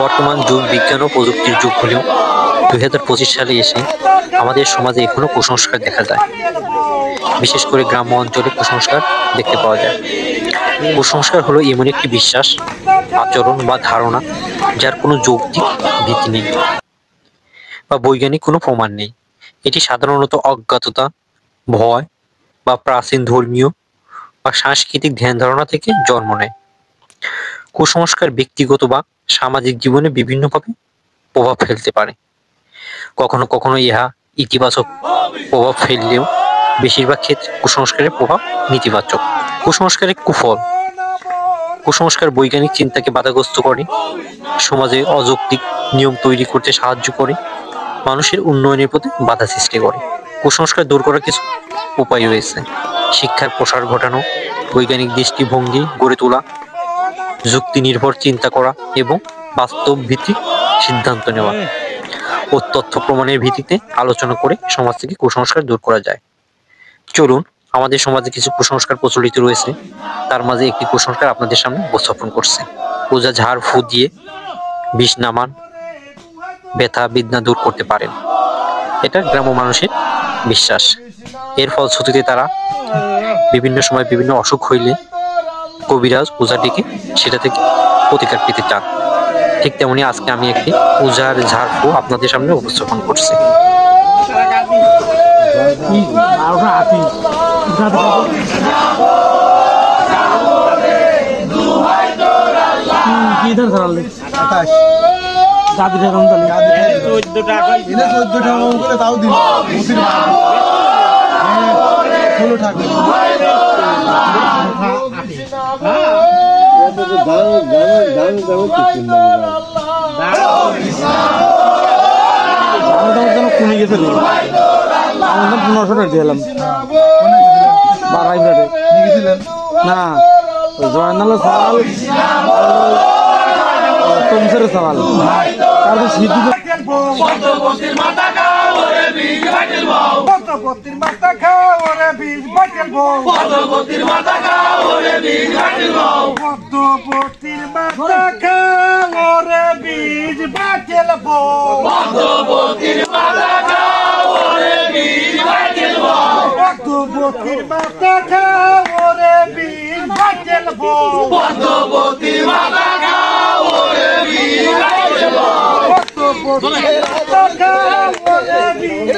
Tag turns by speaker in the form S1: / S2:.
S1: বর্তমান যুগ বিজ্ঞান ও প্রযুক্তির যুগ হলেও 2025 সালে এসে আমাদের সমাজে এখনো কুসংস্কার দেখা যায়। বিশেষ করে গ্রাম্য অঞ্চলে কুসংস্কার দেখতে পাওয়া যায়। কুসংস্কার হলো এমন একটি বিশ্বাস, আচরণ বা ধারণা যার কোনো যৌক্তিক ভিত্তি নেই বা বৈজ্ঞানিক কোনো প্রমাণ নেই। এটি সাধারণত অজ্ঞাততা, ভয় বা প্রাচীন ধর্মীয় বা সাংস্কৃতিক ধ্যান ধারণা থেকে জন্ম নেয়। কুসংস্কার ব্যক্তিগত বা সামাজিক জীবনে বিভিন্নভাবে প্রভাব ফেলতে পারে। কখনো কখনো ইহা ইতিবাচক প্রভাব ফেললেও বেশিরভাগ ক্ষেত্রে কুসংস্কারের প্রভাব নেতিবাচক। কুসংস্কারের কুফল: কুসংস্কার বৈজ্ঞানিক চিন্তাকে বাধাগ্রস্ত করে, সমাজে অযৌক্তিক নিয়ম তৈরি করতে সাহায্য করে, মানুষের উন্নয়নের প্রতি বাধা সৃষ্টি করে। কুসংস্কার দূর করার কিছু উপায় রয়েছে: শিক্ষার প্রসার ঘটানো, বৈজ্ঞানিক দৃষ্টিভঙ্গি গড়ে তোলা, যুক্তি নির্ভর চিন্তা করা এবং বাস্তব ভিত্তিক সিদ্ধান্ত নেওয়া ও তথ্য প্রমাণের ভিত্তিতে আলোচনা করে সমাজ থেকে কুসংস্কার দূর করা যায়। চলুন, আমাদের সমাজে কিছু কুসংস্কার প্রচলিত রয়েছে, তার মাঝে একটি কুসংস্কার আপনাদের সামনে উপস্থাপন করছে। ওঝা ঝাড় ফু দিয়ে বিষ নামান ব্যথা বেদনা দূর করতে পারেন, এটা গ্রাম্য মানুষের বিশ্বাস। এর ফলশ্রুতিতে তারা বিভিন্ন সময় বিভিন্ন অসুখ হইলে কবিরাজ ওঝাটিকে সেটা থেকে প্রতিকার পেতে চান। ঠিক তেমনি আজকে আমি একটি ওঝার ঝাড় ফু আপনাদের সামনে উপস্থাপন করছি।
S2: কমে গেছে 1500 টাকা দিলাম না জয়নাল সওয়াল তুমসের সওয়াল তার সিদ্ধি
S3: মাথা খাওয়ারে বীজ বাটেল বউ পদ্মবতীর মাথা খাওয়ারে বীজ বাটেল বউ পদ্মবতীর মাথা খাওয়ারে বীজ বাটেল বউ পদ্মবতীর মাথা খাওয়ারে বীজ বাটেল বউ পদ্মবতীর মাথা খাওয়ারে বীজ বাটেল বউ পদ্মবতীর মাথা খাওয়ারে বীজ বাটেল বউ পদ্মবতীর মাথা খাওয়ারে বীজ বাটেল বউ পদ্মবতীর মাথা খাওয়ারে বীজ